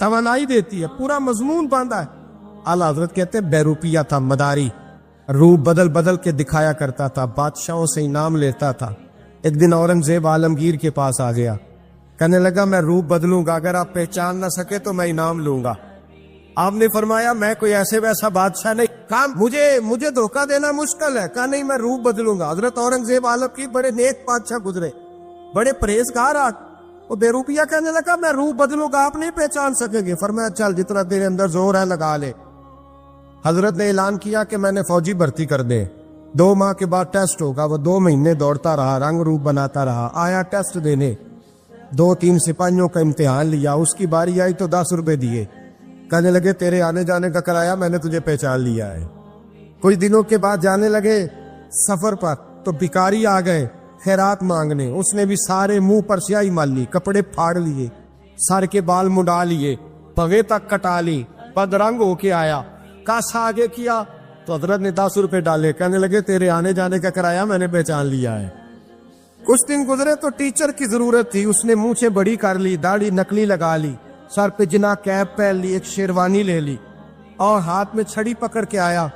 توانائی دیتی ہے, پورا مضمون باندھا ہے. اعلیٰ حضرت کہتے ہیں بہروپیہ تھا, مداری, روح بدل بدل کے دکھایا کرتا تھا, بادشاہوں سے انعام لیتا تھا. ایک دن اورنگزیب عالمگیر کے پاس آ گیا, کہنے لگا میں روح بدلوں گا, اگر آپ پہچان نہ سکے تو میں انعام لوں گا. آپ نے فرمایا میں کوئی ایسے ویسا بادشاہ نہیں, کہا مجھے دھوکہ دینا مشکل ہے. کہا نہیں, میں روح بدلوں گا. حضرت اورنگزیب عالمگیر بڑے نیک بادشاہ گزرے, بڑے پرہیزگار. وہ بے روپیہ کہنے لگا میں روح بدلوں گا, آپ نہیں پہچان سکیں گے. فرمایا چل جتنا تیرے اندر زور ہے لگا لے. حضرت نے اعلان کیا کہ میں نے فوجی بھرتی کر دے, 2 ماہ کے بعد ٹیسٹ ہوگا. وہ 2 مہینے دوڑتا رہا, رنگ روپ بناتا رہا, آیا ٹیسٹ دینے, 2-3 سپاہیوں کا امتحان لیا. اس کی باری آئی تو 10 روپے دیے, کہنے لگے تیرے آنے جانے کا کرایہ میں نے تجھے پہچان لیا ہے. کچھ دنوں کے بعد جانے لگے سفر پر, تو بھکاری آ گئے خیرات مانگنے. اس نے بھی سارے منہ پر سیاہی مال لی, کپڑے پھاڑ لیے, سر کے بال مڈا لیے, پگے تک کٹا لی, بدرنگ ہو کے آیا. کاسا آگے کیا تو حضرت نے 10 روپے ڈالے, کہنے لگے تیرے آنے جانے کا کرایہ میں نے پہچان لیا ہے. کچھ دن گزرے تو ٹیچر کی ضرورت تھی, اس نے منہ سے بڑی کر لی, داڑھی نکلی لگا لی, سر پہ جنا کیپ پہن لی, ایک شیروانی لے لی اور ہاتھ میں چھڑی پکڑ کے آیا.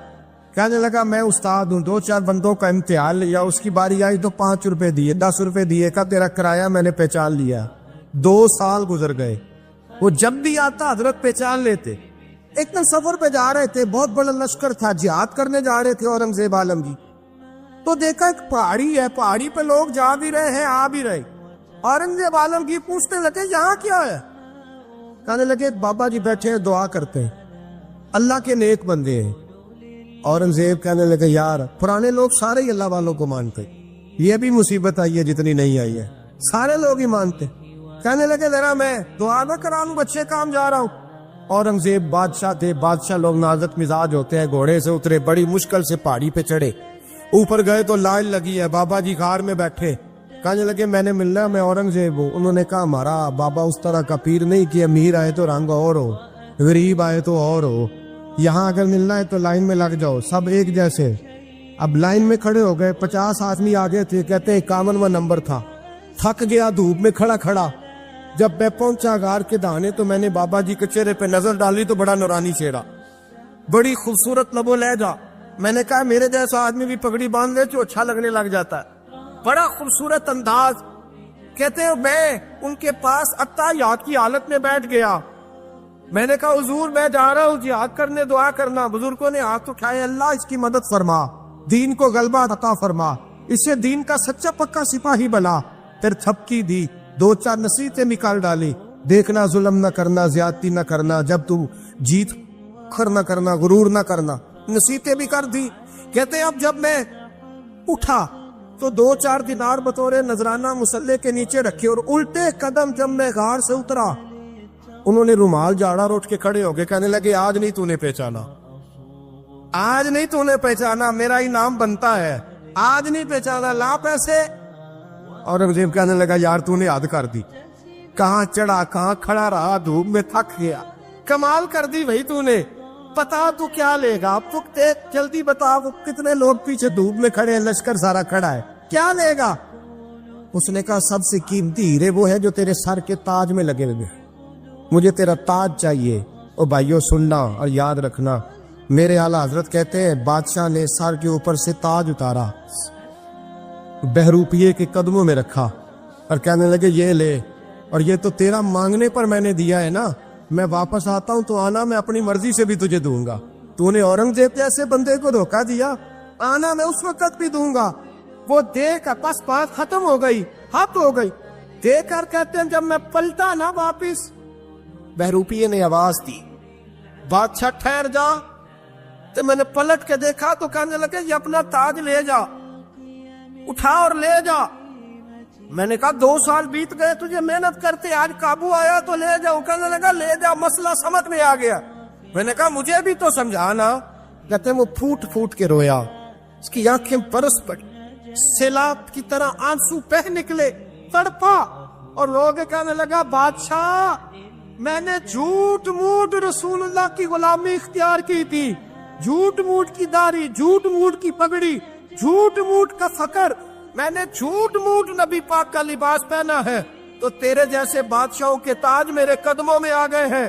کہنے لگا میں استاد ہوں, 2-4 بندوں کا امتحان لیا, اس کی باری آئی تو 5 روپے دیے, 10 روپے دیے, کا تیرا کرایہ میں نے پہچان لیا. 2 سال گزر گئے. وہ جب بھی آتا حضرت پہچان لیتے. ایک دن سفر پہ جا رہے تھے, بہت بڑا لشکر تھا, جہاد کرنے جا رہے تھے اورنگزیب عالمگیر. تو دیکھا ایک پہاڑی ہے, پہاڑی پہ لوگ جا بھی رہے ہیں آ بھی رہے. اورنگزیب عالمگیر پوچھنے لگے یہاں کیا ہے؟ کہنے لگے بابا جی بیٹھے ہیں دعا کرتے ہیں, اللہ کے نیک بندے ہیں. اورنگزیب کہنے لگے یار پرانے لوگ سارے ہی اللہ والوں کو مانتے, یہ بھی مصیبت آئی ہے جتنی نہیں آئی ہے, سارے لوگ ہی مانتے. کہنے لگے ذرا میں دعا نہ کرا لوں, بچے کام جا رہا ہوں. اورنگزیب بادشاہ تھے, بادشاہ لوگ نازک مزاج ہوتے ہیں. گھوڑے سے اترے, بڑی مشکل سے پہاڑی پہ چڑھے, اوپر گئے تو لائن لگی ہے, بابا جی غار میں بیٹھے. کہنے لگے میں نے ملنا, میں اورنگزیب ہوں. انہوں نے کہا ہمارا بابا اس طرح کا پیر نہیں کہ امیر آئے تو رنگ اور ہو, غریب آئے تو اور ہو, یہاں اگر ملنا ہے تو لائن میں لگ جاؤ, سب ایک جیسے. اب لائن میں کھڑے ہو گئے, 50 آدمی آگے تھے, کہتے ہیں 51واں نمبر تھا. تھک گیا دھوپ میں کھڑا کھڑا. جب میں پہنچا غار کے دہانے تو میں نے بابا جی کے چہرے پہ نظر ڈالی تو بڑا نورانی چہرہ, بڑی خوبصورت لب و لہجہ. میں نے کہا میرے جیسا آدمی بھی پگڑی باندھ لے تو اچھا لگنے لگ جاتا ہے, بڑا خوبصورت انداز. کہتے ہیں میں ان کے پاس اتحیات کی حالت میں بیٹھ گیا. میں نے کہا حضور میں جا رہا ہوں جہاد کرنے, دعا کرنا. بزرگوں نے ہاتھ اٹھائے, اللہ اس کی مدد فرما, دین کو غلبہ عطا فرما, اسے دین کا سچا پکا سپاہی بنا. پھر تھپکی دی, 2-4 نصیحتیں نکال ڈالی. دیکھنا ظلم نہ کرنا, زیادتی نہ کرنا, جب تم جیت کر نہ کرنا, غرور نہ کرنا. نصیحتیں بھی کر دی. کہتے ہیں اب جب میں اٹھا تو 2-4 دینار بطور نذرانہ مسلح کے نیچے رکھے, اور الٹے قدم جب میں غار سے اترا انہوں نے رومال جاڑا اور اٹھ کے کھڑے ہو گئے. کہنے لگے آج نہیں تو نے پہچانا, آج نہیں تو نے پہچانا, میرا انعام بنتا ہے, آج نہیں پہچانا, لا پیسے. اورنگزیب کہنے لگا یار تو نے حد کر دی, کہاں چڑھا کہاں کھڑا رہا, دھوپ میں تھک گیا, کمال کر دی بھائی تو نے. پتا تو کیا لے گا, اب تو جلدی بتا, وہ کتنے لوگ پیچھے دھوپ میں کھڑے ہیں, لشکر سارا کھڑا ہے, کیا لے گا؟ اس نے کہا سب سے قیمتی ہیرے وہ ہے جو تیرے سر کے تاج میں لگے ہوئے, مجھے تیرا تاج چاہیے. او بھائیو سننا اور یاد رکھنا, میرے اعلیٰ حضرت کہتے ہیں بادشاہ نے سر کے اوپر سے تاج اتارا, بہروپیے کے قدموں میں رکھا اور کہنے لگے یہ لے, اور یہ تو تیرا مانگنے پر میں نے دیا ہے نا, میں واپس آتا ہوں تو آنا میں اپنی مرضی سے بھی تجھے دوں گا. تو نے اورنگزیب جیسے بندے کو دھوکہ دیا, آنا میں اس وقت بھی دوں گا. وہ دیکھ بس بات ختم ہو گئی, ہاتھ ہو گئی. دیکھ کر کہتے ہیں جب میں پلٹا نا واپس, بہروپیے نے آواز دی بادشاہ ٹھہر جا. تو میں نے پلٹ کے دیکھا تو کہنے لگے یہ اپنا تاج لے جا, اٹھا اور لے جا. میں نے کہا 2 سال بیت گئے تجھے محنت کرتے, آج قابو آیا تو لے جاؤ. کہنے لگا لے جا, مسئلہ سمجھ میں آ گیا. میں نے کہا مجھے بھی تو سمجھانا. کہتے ہیں وہ پھوٹ پھوٹ کے رویا, اس کی آنکھیں برس پڑی, سیلاب کی طرح آنسو بہہ نکلے, تڑپا. اور لوگ کہنے لگا بادشاہ میں نے جھوٹ موٹ رسول اللہ کی غلامی اختیار کی تھی, جھوٹ موٹ کی داڑھی, جھوٹ موٹ کی پگڑی, جھوٹ موٹ کا فقر, میں نے جھوٹ موٹ نبی پاک کا لباس پہنا ہے, تو تیرے جیسے بادشاہوں کے تاج میرے قدموں میں آ گئے ہیں.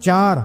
4।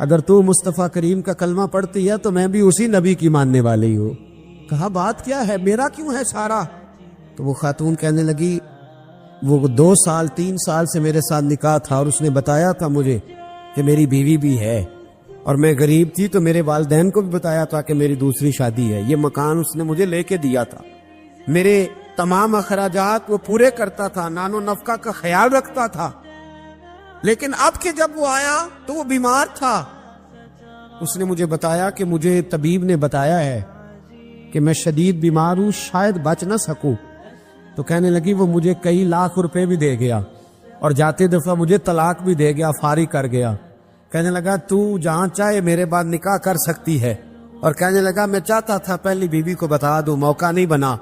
اگر تو مصطفیٰ کریم کا کلمہ پڑھتی ہے تو میں بھی اسی نبی کی ماننے والی ہوں۔ کہا بات کیا ہے، میرا کیوں ہے سارا؟ تو وہ خاتون کہنے لگی وہ 2 سال 3 سال سے میرے ساتھ نکاح تھا اور اس نے بتایا تھا مجھے کہ میری بیوی بھی ہے، اور میں غریب تھی تو میرے والدین کو بھی بتایا تھا کہ میری دوسری شادی ہے۔ یہ مکان اس نے مجھے لے کے دیا تھا، میرے تمام اخراجات وہ پورے کرتا تھا، نان و نفقہ کا خیال رکھتا تھا، لیکن اب کہ جب وہ آیا تو وہ بیمار تھا۔ اس نے مجھے بتایا کہ مجھے طبیب نے بتایا ہے کہ میں شدید بیمار ہوں، شاید بچ نہ سکوں۔ تو کہنے لگی وہ مجھے کئی لاکھ روپے بھی دے گیا اور جاتے دفعہ مجھے طلاق بھی دے گیا، فارغ کر گیا۔ کہنے لگا تو جہاں چاہے میرے بعد نکاح کر سکتی ہے، اور کہنے لگا میں چاہتا تھا پہلی بیوی کو بتا دوں، موقع نہیں بنا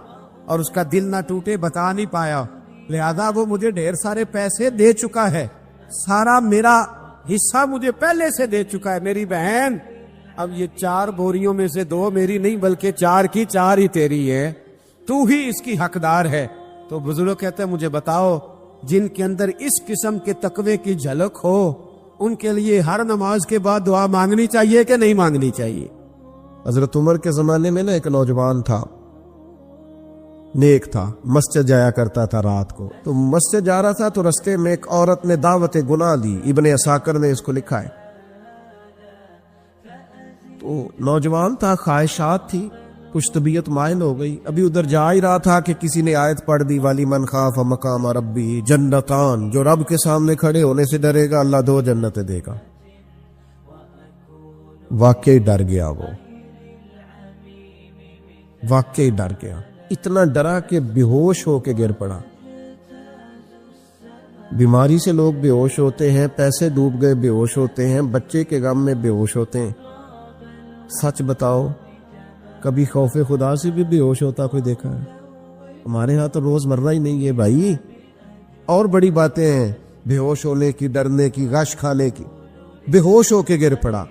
اور اس کا دل نہ ٹوٹے، بتا نہیں پایا، لہذا وہ مجھے ڈھیر سارے پیسے دے چکا ہے، سارا میرا حصہ مجھے پہلے سے دے چکا ہے۔ میری بہن اب یہ 4 بوریوں میں سے 2 میری نہیں بلکہ 4 کی 4 ہی تیری ہے، تو ہی اس کی حقدار ہے۔ تو بزرگ کہتے ہیں مجھے بتاؤ جن کے اندر اس قسم کے تقوی کی جھلک ہو ان کے لیے ہر نماز کے بعد دعا مانگنی چاہیے کہ نہیں مانگنی چاہیے؟ حضرت عمر کے زمانے میں نا ایک نوجوان تھا، نیک تھا، مسجد جایا کرتا تھا رات کو۔ تو مسجد جا رہا تھا تو رستے میں ایک عورت نے دعوت گناہ دی، ابن عساکر نے اس کو لکھا ہے۔ تو نوجوان تھا، خواہشات تھی، کچھ طبیعت مائل ہو گئی، ابھی ادھر جا ہی رہا تھا کہ کسی نے آیت پڑھ دی والی من خاف مقام ربی جنتان، جو رب کے سامنے کھڑے ہونے سے ڈرے گا اللہ 2 جنتیں دے گا۔ واقعی ڈر گیا، وہ واقعی ڈر گیا، اتنا ڈرا کہ بے ہوش ہو کے گر پڑا۔ بیماری سے لوگ بے ہوش ہوتے ہیں، پیسے ڈوب گئے بے ہوش ہوتے ہیں، بچے کے غم میں بے ہوش ہوتے ہیں۔ سچ بتاؤ کبھی خوف خدا سے بھی بے ہوش ہوتا کوئی دیکھا ہے؟ ہمارے ہاں تو روز مرہ ہی نہیں ہے بھائی، اور بڑی باتیں ہیں بے ہوش ہونے کی، ڈرنے کی، غش کھانے کی۔ بے ہوش ہو کے گر پڑا،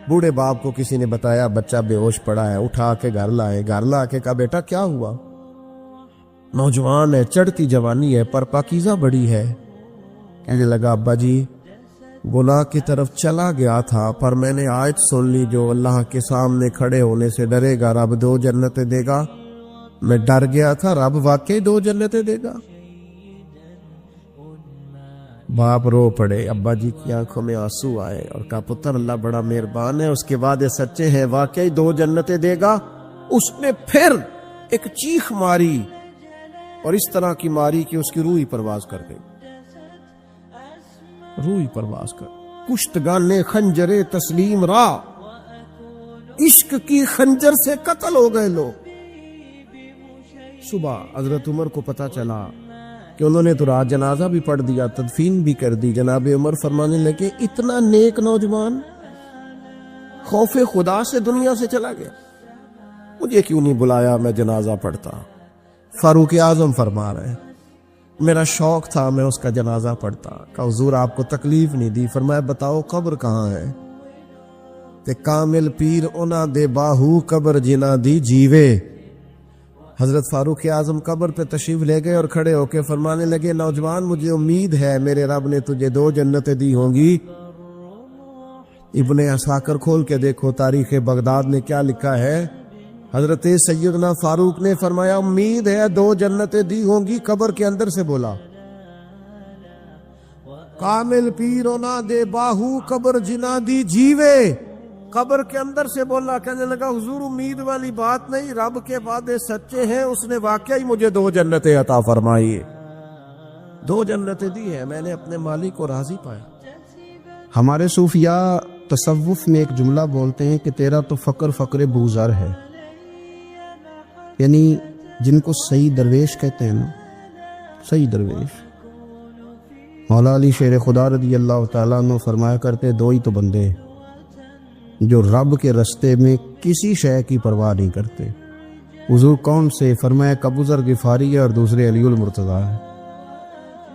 بوڑھے باپ کو کسی نے بتایا بچہ بے ہوش پڑا ہے، اٹھا کے گھر لائے، گھر لا کے کہا بیٹا کیا ہوا؟ نوجوان ہے، چڑھتی جوانی ہے پر پاکیزہ بڑی ہے۔ کہنے لگا ابا جی گناہ کی طرف چلا گیا تھا پر میں نے آیت سن لی جو اللہ کے سامنے کھڑے ہونے سے ڈرے گا رب 2 جنتیں دے گا، میں ڈر گیا تھا، رب واقعی 2 جنتیں دے گا۔ باپ رو پڑے، ابا جی کی آنکھوں میں آنسو آئے اور کہا پتر اللہ بڑا مہربان ہے، اس کے بعد سچے ہیں، واقعی 2 جنتیں دے گا۔ اس نے پھر ایک چیخ ماری اور اس طرح کی ماری کہ اس کی روح ہی پرواز کر گئی، روح پرواز کر۔ کشتگان خنجر تسلیم را، عشق کی خنجر سے قتل ہو گئے لوگ۔ صبح حضرت عمر کو پتا چلا کہ انہوں نے تو رات جنازہ بھی پڑھ دیا، تدفین بھی کر دی۔ جناب عمر فرمانے لگے اتنا نیک نوجوان خوف خدا سے دنیا سے چلا گیا، مجھے کیوں نہیں بلایا میں جنازہ پڑھتا؟ فاروق اعظم فرما رہے ہیں میرا شوق تھا میں اس کا جنازہ پڑھتا۔ کہا حضور آپ کو تکلیف نہیں دی؟ فرمایا بتاؤ قبر کہاں ہے؟ تے کامل پیر اونا دے باہو قبر جنا دی جیوے۔ حضرت فاروق اعظم قبر پہ تشریف لے گئے اور کھڑے ہو کے فرمانے لگے نوجوان مجھے امید ہے میرے رب نے تجھے 2 جنتیں دی ہوں گی۔ ابن عساکر کھول کے دیکھو تاریخ بغداد نے کیا لکھا ہے۔ حضرت سیدنا فاروق نے فرمایا امید ہے 2 جنتیں دی ہوں گی، قبر کے اندر سے بولا کامل پیرونا دے باہو قبر جنا دی جیوے، قبر کے اندر سے بولا۔ کہنے لگا حضور امید والی بات نہیں، رب کے وعدے سچے ہیں، اس نے واقعی مجھے 2 جنتیں عطا فرمائی، 2 جنتیں دی ہیں، میں نے اپنے مالک کو راضی پایا۔ ہمارے صوفیاء تصوف میں ایک جملہ بولتے ہیں کہ تیرا تو فقر فقر بوزر ہے، یعنی جن کو صحیح درویش کہتے ہیں نا، صحیح درویش۔ مولا علی شیر خدا رضی اللہ تعالیٰ عنہ فرمایا کرتے 2 ہی تو بندے جو رب کے رستے میں کسی شے کی پرواہ نہیں کرتے۔ حضور کون سے؟ فرمایا ابو ذر غفاری ہے اور دوسرے علی المرتضیٰ ہے۔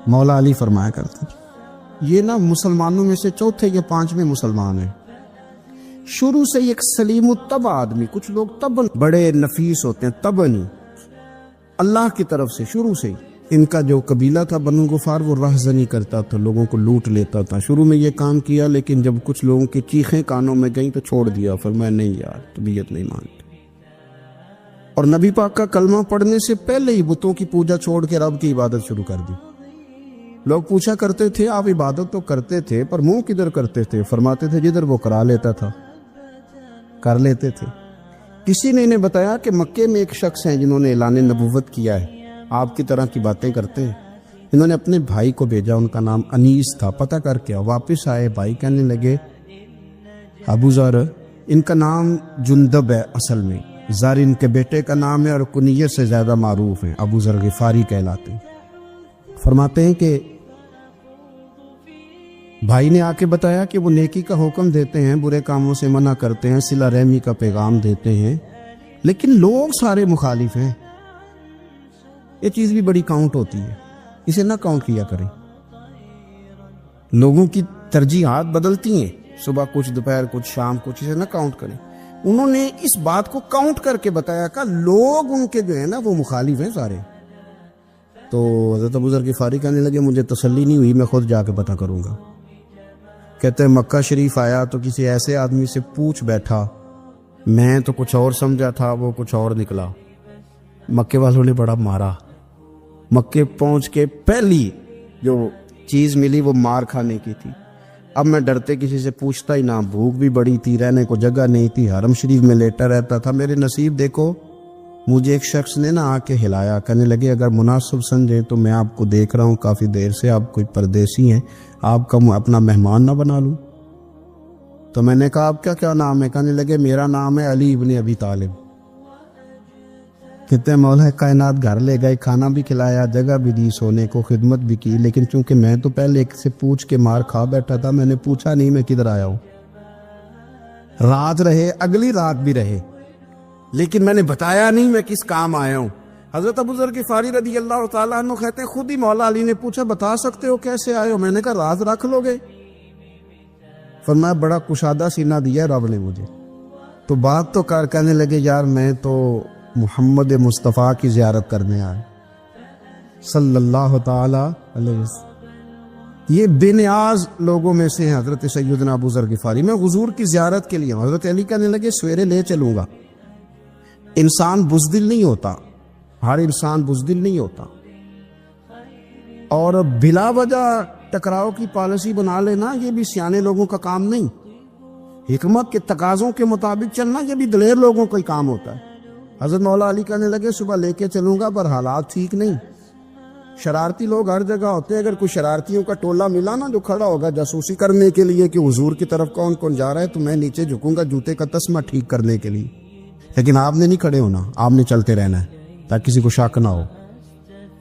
مولا علی فرمایا کرتے یہ نا مسلمانوں میں سے 4 یا 5ویں مسلمان ہیں، شروع سے ایک سلیم الطبع آدمی، کچھ لوگ طبعاً بڑے نفیس ہوتے ہیں، طبعاً اللہ کی طرف سے شروع سے ان کا جو قبیلہ تھا بنو غفار وہ راہزنی کرتا تھا، لوگوں کو لوٹ لیتا تھا. شروع میں یہ کام کیا لیکن جب کچھ لوگوں کی چیخیں کانوں میں گئیں تو چھوڑ دیا، فرمایا نہیں یار طبیعت نہیں مانتی. اور نبی پاک کا کلمہ پڑھنے سے پہلے ہی بتوں کی پوجا چھوڑ کے رب کی عبادت شروع کر دی. لوگ پوچھا کرتے تھے آپ عبادت تو کرتے تھے پر منہ کدھر کرتے تھے؟ فرماتے تھے جدھر وہ کرا لیتا تھا کر لیتے تھے. کسی نے انہیں بتایا کہ مکے میں ایک شخص ہیں جنہوں نے اعلان نبوت کیا ہے، آپ کی طرح کی باتیں کرتے ہیں. انہوں نے اپنے بھائی کو بھیجا، ان کا نام انیس تھا. پتہ کر کے واپس آئے، بھائی کہنے لگے ابو ذر ان کا نام جندب ہے، اصل میں ذر ان کے بیٹے کا نام ہے اور کنیت سے زیادہ معروف ہیں، ابو ذر غفاری کہلاتے ہیں. فرماتے ہیں کہ بھائی نے آ کے بتایا کہ وہ نیکی کا حکم دیتے ہیں، برے کاموں سے منع کرتے ہیں، صلہ رحمی کا پیغام دیتے ہیں، لیکن لوگ سارے مخالف ہیں. یہ چیز بھی بڑی کاؤنٹ ہوتی ہے، اسے نہ کاؤنٹ کیا کریں. لوگوں کی ترجیحات بدلتی ہیں، صبح کچھ دوپہر کچھ شام کچھ، اسے نہ کاؤنٹ کریں. انہوں نے اس بات کو کاؤنٹ کر کے بتایا کہ لوگ ان کے جو ہے نا وہ مخالف ہیں سارے. تو حضرت ابو ذر غفاری کہنے لگے مجھے تسلی نہیں ہوئی، میں خود جا کے پتہ کروں گا. کہتے ہیں مکہ شریف آیا تو کسی ایسے آدمی سے پوچھ بیٹھا، میں تو کچھ اور سمجھا تھا، وہ کچھ اور نکلا. مکے والوں نے بڑا مارا. مکے پہنچ کے پہلی جو چیز ملی وہ مار کھانے کی تھی. اب میں ڈرتے کسی سے پوچھتا ہی نہ، بھوک بھی بڑی تھی، رہنے کو جگہ نہیں تھی، حرم شریف میں لیٹا رہتا تھا. میرے نصیب دیکھو، مجھے ایک شخص نے آ کے ہلایا، کہنے لگے اگر مناسب سمجھیں تو میں آپ کو دیکھ رہا ہوں کافی دیر سے، آپ کوئی پردیسی ہیں، آپ کا اپنا مہمان نہ بنا لوں. تو میں نے کہا آپ کا کیا نام ہے؟ کہنے لگے میرا نام ہے علی ابن ابی طالب. کہتے ہیں مولا کائنات گھر لے گئے، کھانا بھی کھلایا، جگہ بھی دی، سونے کو خدمت بھی کی، لیکن چونکہ میں تو پہلے ایک سے پوچھ کے مار کھا بیٹھا تھا، میں نے پوچھا نہیں میں کدھر آیا ہوں. رات رہے، اگلی رات بھی رہے، لیکن میں نے بتایا نہیں میں کس کام آیا ہوں. حضرت ابو ذر غفاری رضی اللہ تعالیٰ عنہ کہتے ہیں خود ہی مولا علی نے پوچھا بتا سکتے ہو کیسے آئے ہو؟ میں نے کہا راز رکھ لو گے. فرمایا بڑا کشادہ سینہ دیا رب نے مجھے. تو بات تو کر، کہنے لگے یار میں تو محمد مصطفیٰ کی زیارت کرنے آیا صلی اللہ تعالی علیہ وسلم. یہ بے نیاز لوگوں میں سے ہیں حضرت سیدنا ابو ذر غفاری. میں حضور کی زیارت کے لیے ہوں. حضرت علی کہنے لگے سویرے لے چلوں گا. انسان بزدل نہیں ہوتا، ہر انسان بزدل نہیں ہوتا، اور بلا وجہ ٹکراؤ کی پالیسی بنا لینا یہ بھی سیانے لوگوں کا کام نہیں. حکمت کے تقاضوں کے مطابق چلنا یہ بھی دلیر لوگوں کا ہی کام ہوتا ہے. حضرت مولا علی کہنے لگے صبح لے کے چلوں گا پر حالات ٹھیک نہیں. شرارتی لوگ ہر جگہ ہوتے ہیں، اگر کوئی شرارتیوں کا ٹولہ ملا نا جو کھڑا ہوگا جاسوسی کرنے کے لیے کہ حضور کی طرف کون کون جا رہا ہے، تو میں نیچے جھکوں گا جوتے کا تسمہ ٹھیک کرنے کے لیے. لیکن آپ نے نہیں کھڑے ہونا، آپ نے چلتے رہنا ہے تاکہ کسی کو شک نہ ہو.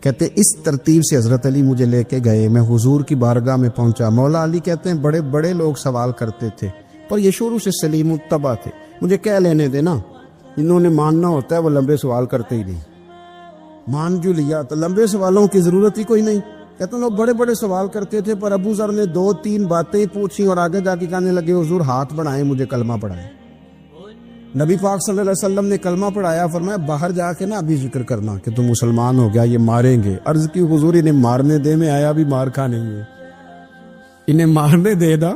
کہتے اس ترتیب سے حضرت علی مجھے لے کے گئے. میں حضور کی بارگاہ میں پہنچا. مولا علی کہتے ہیں بڑے بڑے لوگ سوال کرتے تھے پر یہ شروع سے سلیم الطبع تھے. مجھے کہہ لینے دینا، جنہوں نے ماننا ہوتا ہے وہ لمبے سوال کرتے ہی نہیں. مان جو لیا تو لمبے سوالوں کی ضرورت ہی کوئی نہیں. کہتے ہیں لوگ بڑے بڑے سوال کرتے تھے پر ابو ذر نے 2-3 باتیں پوچھی اور آگے جا کے کہنے لگے حضور ہاتھ بڑھائیں مجھے کلمہ پڑھائیں. نبی پاک صلی اللہ علیہ وسلم نے کلمہ پڑھایا. فرمایا باہر جا کے نا ابھی ذکر کرنا کہ تم مسلمان ہو گیا، یہ ماریں گے. عرض کی حضور انہیں مارنے دے، میں آیا بھی مار کھانے ہے، انہیں مارنے دے نا.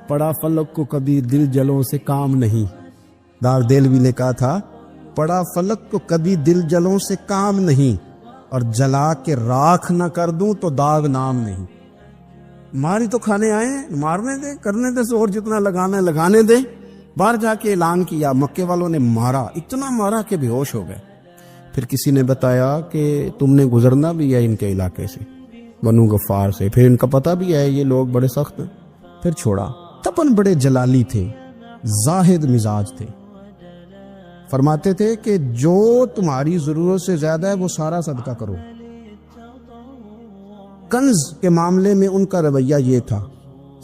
پڑا فلک کو کبھی دل جلوں سے کام نہیں. دار دلوی نے کہا تھا پڑا فلک کو کبھی دل جلوں سے کام نہیں، اور جلا کے راکھ نہ کر دوں تو داغ نام نہیں. ماری تو کھانے آئے ہیں، مارنے دے، کرنے دے، زور جتنا لگانا ہے لگانے دے. باہر جا کے اعلان کیا. مکے والوں نے مارا، اتنا مارا کہ بے ہوش ہو گئے. پھر کسی نے بتایا کہ تم نے گزرنا بھی ہے ان کے علاقے سے، بنو غفار سے، پھر ان کا پتہ بھی ہے یہ لوگ بڑے سخت ہیں. پھر چھوڑا. تپن بڑے جلالی تھے، زاہد مزاج تھے. فرماتے تھے کہ جو تمہاری ضرورت سے زیادہ ہے وہ سارا صدقہ کرو. کنز کے معاملے میں ان کا رویہ یہ تھا.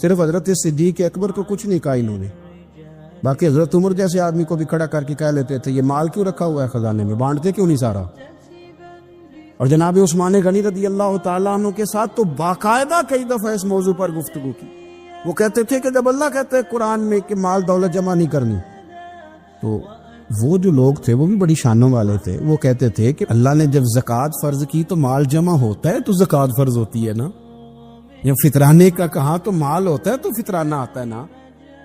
صرف حضرت صدیق اکبر کو کچھ نہیں کہا انہوں نے، باقی حضرت عمر جیسے آدمی کو بھی کھڑا کر کے کہہ لیتے تھے یہ مال کیوں رکھا ہوا ہے خزانے میں، بانٹتے کیوں نہیں سارا. اور جناب عثمان غنی رضی اللہ تعالیٰ عنہ کے ساتھ تو باقاعدہ کئی دفعہ اس موضوع پر گفتگو کی. وہ کہتے تھے کہ جب اللہ کہتے ہیں قرآن میں کہ مال دولت جمع نہیں کرنی، تو وہ جو لوگ تھے وہ بھی بڑی شانوں والے تھے. وہ کہتے تھے کہ اللہ نے جب زکوٰۃ فرض کی تو مال جمع ہوتا ہے تو زکوٰۃ فرض ہوتی ہے نا. جب فطرانے کا کہا تو مال ہوتا ہے تو فطرانہ آتا ہے نا.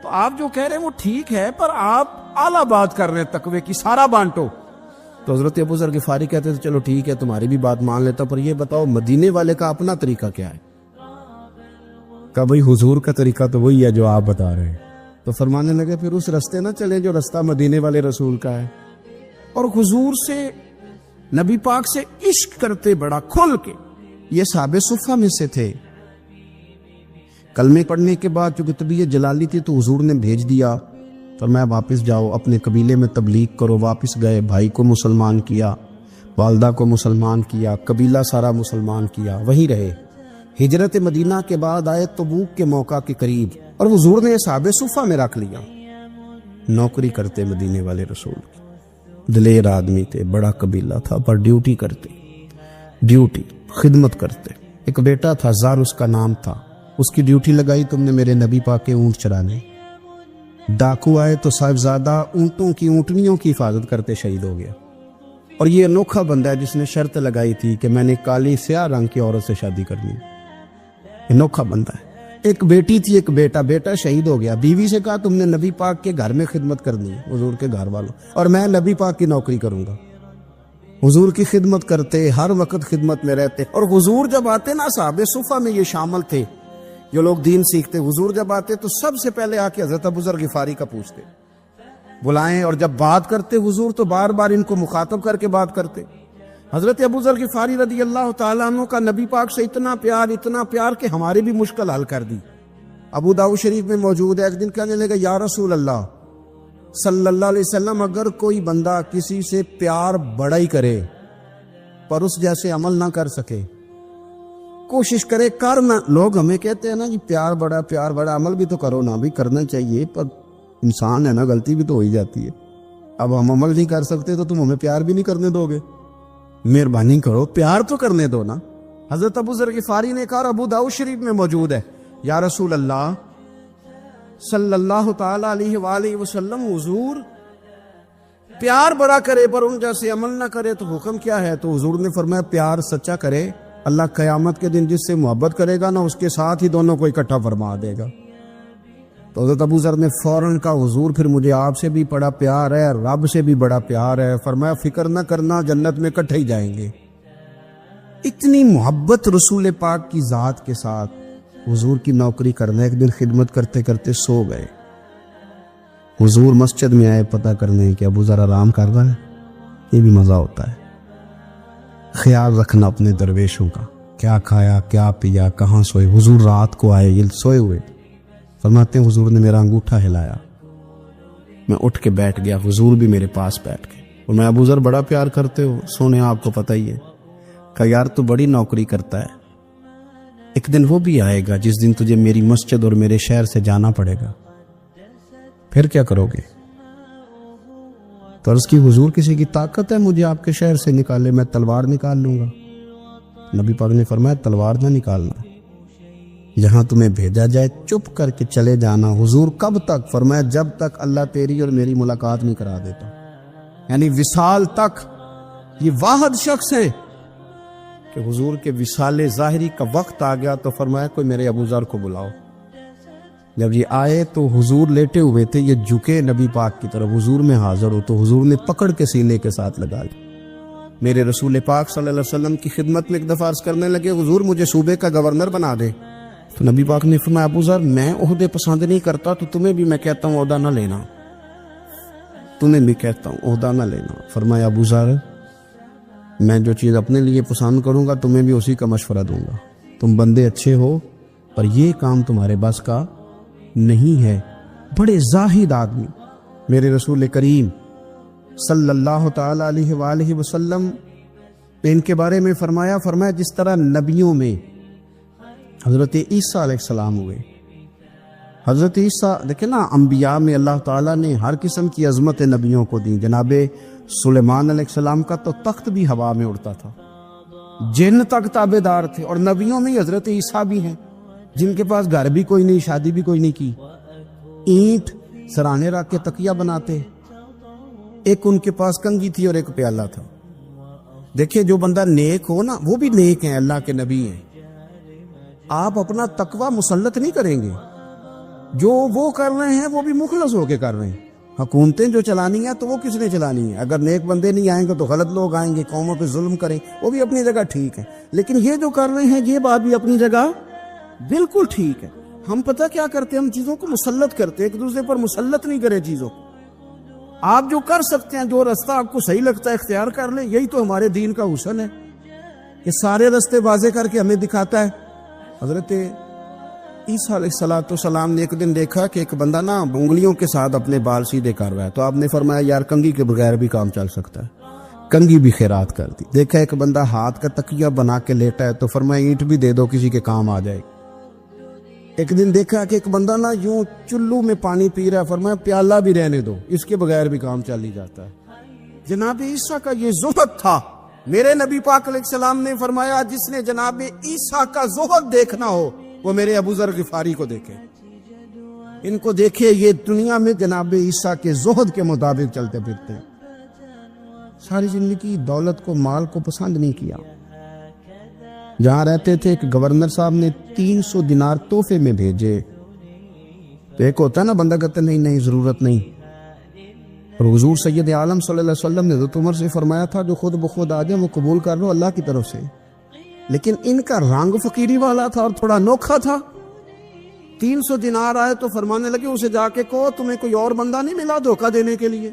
تو آپ جو کہہ رہے ہیں وہ ٹھیک ہے، پر آپ اعلیٰ بات کر رہے ہیں تقوی کی، سارا بانٹو. تو حضرت ابو ذر غفاری کہتے تھے چلو ٹھیک ہے تمہاری بھی بات مان لیتا، پر یہ بتاؤ مدینے والے کا اپنا طریقہ کیا ہے؟ کہ بھئی حضور کا طریقہ تو وہی ہے جو آپ بتا رہے ہیں. تو فرمانے لگے پھر اس رستے نہ چلے جو رستہ مدینے والے رسول کا ہے. اور حضور سے، نبی پاک سے عشق کرتے بڑا کھل کے. یہ صحابہ صفہ میں سے تھے. کلمے پڑھنے کے بعد چونکہ طبیعت جلالی تھی تو حضور نے بھیج دیا، فرمایا واپس جاؤ اپنے قبیلے میں تبلیغ کرو. واپس گئے، بھائی کو مسلمان کیا، والدہ کو مسلمان کیا، قبیلہ سارا مسلمان کیا، وہیں رہے. ہجرت مدینہ کے بعد آئے تبوک کے موقع کے قریب، اور حضور نے صحابہ صفہ میں رکھ لیا. نوکری کرتے مدینے والے رسول کی، دلیر آدمی تھے، بڑا قبیلہ تھا، پر ڈیوٹی کرتے، ڈیوٹی خدمت کرتے. ایک بیٹا تھا زار اس کا نام تھا، اس کی ڈیوٹی لگائی تم نے میرے نبی پاک کے اونٹ چرانے. ڈاکو آئے تو صاحبزادہ اونٹوں کی، اونٹنیوں کی حفاظت کرتے شہید ہو گیا. اور یہ انوکھا بندہ ہے جس نے شرط لگائی تھی کہ میں نے کالی سیاہ رنگ کی عورت سے شادی کرنی. انوکھا بندہ ہے. ایک بیٹی تھی، ایک بیٹا، بیٹا شہید ہو گیا. بیوی سے کہا تم نے نبی پاک کے گھر میں خدمت کرنی ہے، حضور کے گھر والوں، اور میں نبی پاک کی نوکری کروں گا. حضور کی خدمت کرتے، ہر وقت خدمت میں رہتے. اور حضور جب آتے نا، صحابہ صفہ میں یہ شامل تھے جو لوگ دین سیکھتے. حضور جب آتے تو سب سے پہلے آ کے حضرت ابو ذر غفاری کا پوچھتے، بلائیں. اور جب بات کرتے حضور تو بار بار ان کو مخاطب کر کے بات کرتے. حضرت ابو ذر غفاری رضی اللہ تعالیٰ عنہ کا نبی پاک سے اتنا پیار کہ ہماری بھی مشکل حل کر دی. ابو داؤد شریف میں موجود ہے. ایک دن کہنے لگا یا رسول اللہ صلی اللہ علیہ وسلم، اگر کوئی بندہ کسی سے پیار بڑا ہی کرے پر اس جیسے عمل نہ کر سکے، کوشش کرے کرنا. لوگ ہمیں کہتے ہیں نا جی پیار بڑا، عمل بھی تو کرو نا. بھی کرنا چاہیے، پر انسان ہے نا، غلطی بھی تو ہو ہی جاتی ہے. اب ہم عمل نہیں کر سکتے تو تم ہمیں پیار بھی نہیں کرنے دو گے؟ مہربانی کرو، پیار تو کرنے دو نا. حضرت ابو ذر غفاری نے کہا، ابو داؤد شریف میں موجود ہے، یا رسول اللہ صلی اللہ تعالی علیہ وآلہ وسلم، حضور پیار بڑا کرے پر ان جیسے عمل نہ کرے تو حکم کیا ہے؟ تو حضور نے فرمایا پیار سچا کرے، اللہ قیامت کے دن جس سے محبت کرے گا نا اس کے ساتھ ہی دونوں کو اکٹھا فرما دے گا. تو حضرت ابو ذر نے فوراً کہا، حضور پھر مجھے آپ سے بھی بڑا پیار ہے، رب سے بھی بڑا پیار ہے. فرمایا فکر نہ کرنا، جنت میں اکٹھے ہی جائیں گے. اتنی محبت رسول پاک کی ذات کے ساتھ. حضور کی نوکری کرنا. ایک دن خدمت کرتے کرتے سو گئے. حضور مسجد میں آئے پتہ کرنے کہ ابو ذر آرام کر رہا ہے. یہ بھی مزہ ہوتا ہے، خیال رکھنا اپنے درویشوں کا، کیا کھایا کیا پیا، کہاں سوئے. حضور رات کو آئے، یہ سوئے ہوئے. فرماتے ہیں حضور نے میرا انگوٹھا ہلایا، میں اٹھ کے بیٹھ گیا. حضور بھی میرے پاس بیٹھ گئے. اور میں ابو ذر بڑا پیار کرتے ہو، سونے آپ کو پتہ ہی ہے. کہا یار تو بڑی نوکری کرتا ہے، ایک دن وہ بھی آئے گا جس دن تجھے میری مسجد اور میرے شہر سے جانا پڑے گا، پھر کیا کرو گے؟ تو عرض کی حضور کسی کی طاقت ہے مجھے آپ کے شہر سے نکالے؟ میں تلوار نکال لوں گا. نبی پاک نے فرمایا تلوار نہ نکالنا، جہاں تمہیں بھیجا جائے چپ کر کے چلے جانا. حضور کب تک؟ فرمایا جب تک اللہ تیری اور میری ملاقات نہیں کرا دیتا، یعنی وصال تک. یہ واحد شخص ہے کہ حضور کے وصال ظاہری کا وقت آ گیا تو فرمایا کوئی میرے ابو ذر کو بلاؤ. جب یہ آئے تو حضور لیٹے ہوئے تھے، یہ جھکے نبی پاک کی طرف، حضور میں حاضر ہو تو حضور نے پکڑ کے سینے کے ساتھ لگا لی. میرے رسول پاک صلی اللہ علیہ وسلم کی خدمت میں ایک دفعہ عرض کرنے لگے حضور مجھے صوبے کا گورنر بنا دے. تو نبی پاک نے فرمایا ابو ذر میں عہدے پسند نہیں کرتا، تو تمہیں بھی میں کہتا ہوں عہدہ نہ لینا، تمہیں بھی کہتا ہوں عہدہ نہ لینا. فرمایا ابو ذر میں جو چیز اپنے لیے پسند کروں گا تمہیں بھی اسی کا مشورہ دوں گا. تم بندے اچھے ہو پر یہ کام تمہارے بس کا نہیں ہے. بڑے زاہد آدمی. میرے رسول کریم صلی اللہ تعالی علیہ وآلہ وسلم ان کے بارے میں فرمایا جس طرح نبیوں میں حضرت عیسیٰ علیہ السلام ہوئے. حضرت عیسیٰ دیکھیں نا، انبیاء میں اللہ تعالیٰ نے ہر قسم کی عظمت نبیوں کو دی. جناب سلیمان علیہ السلام کا تو تخت بھی ہوا میں اڑتا تھا، جن تک تابع دار تھے. اور نبیوں میں حضرت عیسیٰ بھی ہیں جن کے پاس گھر بھی کوئی نہیں، شادی بھی کوئی نہیں کی، اینٹ سرانے رکھ کے تکیہ بناتے. ایک ان کے پاس کنگھی تھی اور ایک پیالہ تھا. دیکھیں جو بندہ نیک ہو نا وہ بھی نیک ہیں, اللہ کے نبی ہیں. آپ اپنا تقوی مسلط نہیں کریں گے, جو وہ کر رہے ہیں وہ بھی مخلص ہو کے کر رہے ہیں. حکومتیں جو چلانی ہیں تو وہ کس نے چلانی ہے؟ اگر نیک بندے نہیں آئیں گے تو غلط لوگ آئیں گے, قوموں پہ ظلم کریں, وہ بھی اپنی جگہ ٹھیک ہے. لیکن یہ جو کر رہے ہیں یہ بات بھی اپنی جگہ بالکل ٹھیک ہے. ہم پتہ کیا کرتے ہیں, ہم چیزوں کو مسلط کرتے ہیں, ایک دوسرے پر مسلط نہیں کریں چیزوں. آپ جو کر سکتے ہیں, جو رستہ آپ کو صحیح لگتا ہے اختیار کر لیں. یہی تو ہمارے دین کا حسن ہے, یہ سارے رستے واضح کر کے ہمیں دکھاتا ہے. حضرت عیسیٰ علیہ السلام نے ایک دن دیکھا کہ ایک بندہ نا انگلیوں کے ساتھ اپنے بال سیدھے کر رہا ہے, تو آپ نے فرمایا یار کنگھی کے بغیر بھی کام چل سکتا ہے. کنگھی بھی خیرات کر دی. دیکھا ایک بندہ ہاتھ کا تکیہ بنا کے لیٹا ہے, تو فرمایا اینٹ بھی دے دو, کسی کے کام آ جائے. ایک دن دیکھا کہ ایک بندہ نا یوں چلو میں پانی پی رہا ہے, فرمایا پیالہ بھی رہنے دو, اس کے بغیر بھی کام چل ہی جاتا ہے. جناب عیسیٰ کا یہ زہد تھا. میرے نبی پاک علیہ السلام نے فرمایا جس نے جناب عیسیٰ کا زہد دیکھنا ہو وہ میرے ابو ذر غفاری کو دیکھے. ان کو دیکھے, یہ دنیا میں جناب عیسیٰ کے زہد کے مطابق چلتے پھرتے ہیں. ساری زندگی دولت کو, مال کو پسند نہیں کیا. جہاں رہتے تھے ایک گورنر صاحب نے 300 دینار تحفے میں بھیجے. تو ایک ہوتا ہے نا بندہ کہتا ہے نہیں ضرورت نہیں. اور حضور سید عالم صلی اللہ علیہ وسلم نے حضرت عمر سے فرمایا تھا جو خود بخود آ جائے وہ قبول کر لو اللہ کی طرف سے. لیکن ان کا رنگ فقیری والا تھا اور تھوڑا انوکھا تھا. 300 دینار آئے تو فرمانے لگے اسے جا کے کہو تمہیں کوئی اور بندہ نہیں ملا دھوکہ دینے کے لیے,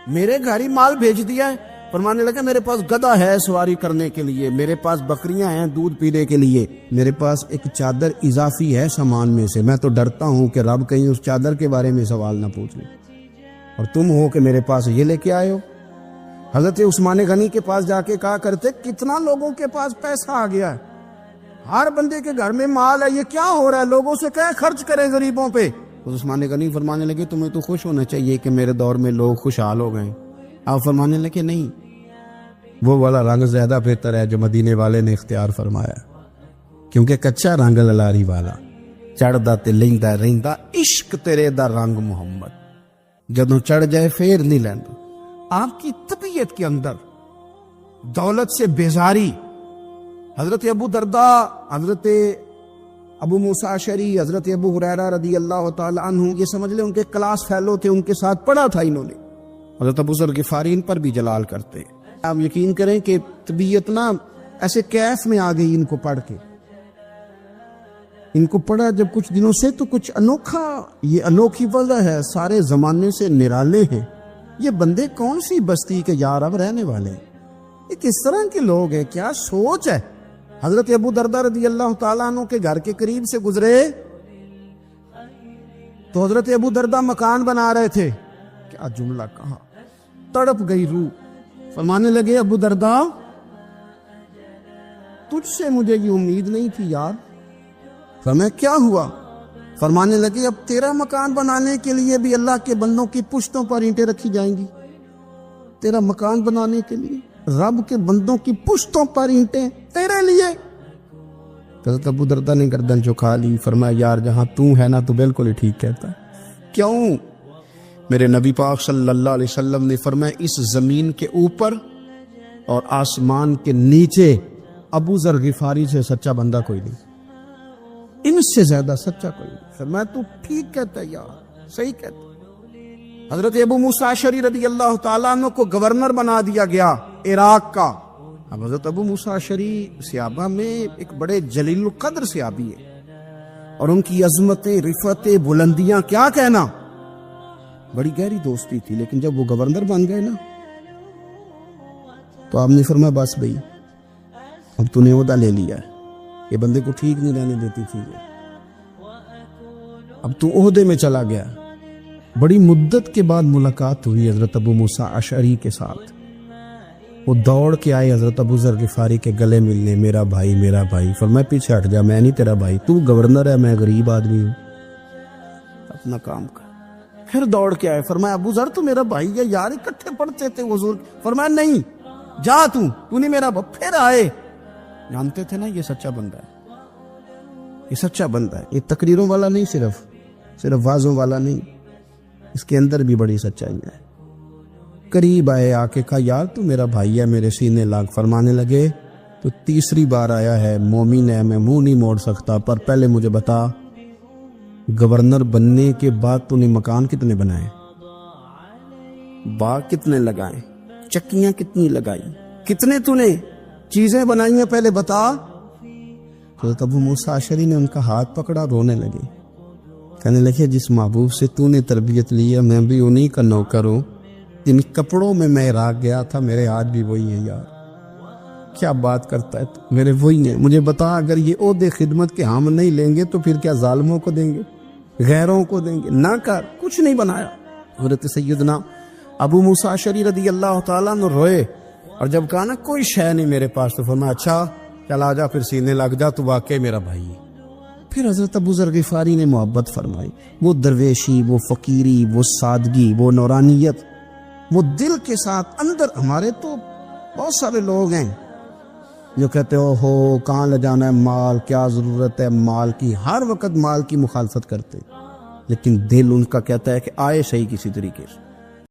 میرے گھر ہی مال بھیج دیا ہے. فرمانے لگے میرے پاس گدھا ہے سواری کرنے کے لیے, میرے پاس بکریاں ہیں دودھ پینے کے لیے, میرے پاس ایک چادر اضافی ہے سامان میں سے, میں تو ڈرتا ہوں کہ رب کہیں اس چادر کے بارے میں سوال نہ پوچھ لے, اور تم ہو کہ میرے پاس یہ لے کے آئے ہو. حضرت عثمان غنی کے پاس جا کے کہا کرتے کتنا لوگوں کے پاس پیسہ آ گیا ہے, ہر بندے کے گھر میں مال ہے, یہ کیا ہو رہا ہے, لوگوں سے کہیں خرچ کریں غریبوں پہ. عثمان غنی فرمانے لگے تمہیں تو خوش ہونا چاہیے کہ میرے دور میں لوگ خوشحال ہو گئے. آپ فرمانے لگے نہیں, وہ والا رنگ زیادہ بہتر ہے جو مدینے والے نے اختیار فرمایا, کیونکہ کچا رنگ للاری والا چڑھدا تے لیندا رہندا عشق تیرے دا رنگ محمد, جدوں چڑھ جائے پھر نہیں لیندا. آپ کی طبیعت کے اندر دولت سے بیزاری. حضرت ابو درداء, حضرت ابو موسیٰ اشعری, حضرت ابو ہریرہ رضی اللہ تعالی عنہ, یہ سمجھ لیں ان کے کلاس فیلو تھے, ان کے ساتھ پڑھا تھا انہوں نے. حضرت ابو ذر غفاری ان پر بھی جلال کرتے. آپ یقین کریں کہ طبیعت نا ایسے کیف میں آ گئی ان کو پڑھ کے. ان کو پڑھا جب کچھ دنوں سے تو کچھ انوکھا, یہ انوکھی وجہ ہے, سارے زمانے سے نرالے ہیں. یہ بندے کون سی بستی کے یار اب رہنے والے ہیں, یہ کس طرح کے لوگ ہیں, کیا سوچ ہے. حضرت ابو درداء رضی اللہ تعالیٰ عنہ کے گھر کے قریب سے گزرے تو حضرت ابو درداء مکان بنا رہے تھے. کیا جملہ کہا, تڑپ گئی روح. فرمانے لگے ابو درداء تجھ سے مجھے یہ امید نہیں تھی یار. فرمایا کیا ہوا؟ فرمانے لگے اب تیرا مکان بنانے کے لیے بھی اللہ کے بندوں کی پشتوں پر اینٹیں رکھی جائیں گی. تیرا مکان بنانے کے لیے رب کے بندوں کی پشتوں پر اینٹیں تیرے لیے. حضرت ابو درداء نے گردن جھکا لی. فرمایا یار جہاں تو ہے نا تو بالکل ہی ٹھیک کہتا ہے. کیوں؟ میرے نبی پاک صلی اللہ علیہ وسلم نے فرمایا اس زمین کے اوپر اور آسمان کے نیچے ابو ذر غفاری سے سچا بندہ کوئی نہیں, ان سے زیادہ سچا کوئی نہیں. فرمایا تو ٹھیک کہتا ہے یار, صحیح کہتا. حضرت ابو موسیٰ اشعری رضی اللہ تعالیٰ عنہ کو گورنر بنا دیا گیا عراق کا. اب حضرت ابو موسیٰ اشعری صحابہ میں ایک بڑے جلیل القدر صحابی ہے, اور ان کی عظمتیں, رفتیں, بلندیاں کیا کہنا, بڑی گہری دوستی تھی. لیکن جب وہ گورنر بن گئے نا تو آپ نے فرمایا بس بھئی اب تو نے عہدہ لے لیا ہے, یہ بندے کو ٹھیک نہیں رہنے دیتی تھی, اب تو عہدے میں چلا گیا. بڑی مدت کے بعد ملاقات ہوئی حضرت ابو موسیٰ اشعری کے ساتھ. وہ دوڑ کے آئے حضرت ابو ذر غفاری کے گلے ملنے, میرا بھائی میرا بھائی. فرمایا پیچھے ہٹ جا, میں نہیں تیرا بھائی, تو گورنر ہے, میں غریب آدمی ہوں, اپنا کام کر. پھر دوڑ کے آئے. فرمایا ابو ذر تو میرا بھائی ہے یار, اکٹھے پڑھتے تھے حضور. فرمایا نہیں جا, تو نہیں میرا بھائی. پھر آئے. جانتے تھے نا یہ سچا بندہ ہے, یہ سچا بندہ ہے, یہ تقریروں والا نہیں, صرف وعظوں والا نہیں, اس کے اندر بھی بڑی سچائی ہے. قریب آئے، آ کے کہا یار تو میرا بھائی ہے، میرے سینے لاگ۔ فرمانے لگے تو تیسری بار آیا ہے، مومن ہے، میں منہ نہیں موڑ سکتا، پر پہلے مجھے بتا گورنر بننے کے بعد تو نے مکان کتنے بنائے، باغ کتنے لگائے، چکیاں کتنی لگائی، کتنے تو نے چیزیں بنائی ہیں، پہلے بتا۔ تو ابو موسیٰ اشعری نے ان کا ہاتھ پکڑا، رونے لگے، کہنے لگے جس محبوب سے تو نے تربیت لی ہے میں بھی انہی کا نوکر ہوں، جن کپڑوں میں میں عراق گیا تھا میرے ہاتھ بھی وہی ہیں یار، کیا بات کرتا ہے تو میرے وہی ہیں۔ مجھے بتا اگر یہ عہدے خدمت کے ہم نہیں لیں گے تو پھر کیا ظالموں کو دیں گے، غیروں کو دیں گے؟ نہ کر، کچھ نہیں بنایا۔ حضرت سیدنا ابو موسیٰ اشعری رضی اللہ تعالیٰ عنہ روئے، اور جب کہا نا کوئی شے نہیں میرے پاس، تو فرمایا اچھا چل آ جا پھر سینے لگ جا، تو واقعی میرا بھائی ہے۔ پھر حضرت ابو ذر غفاری نے محبت فرمائی، وہ درویشی، وہ فقیری، وہ سادگی، وہ نورانیت، وہ دل کے ساتھ اندر۔ ہمارے تو بہت سارے لوگ ہیں جو کہتے ہو کہاں لے جانا ہے مال، کیا ضرورت ہے مال کی، ہر وقت مال کی مخالفت کرتے، لیکن دل ان کا کہتا ہے کہ آئے صحیح کسی طریقے سے۔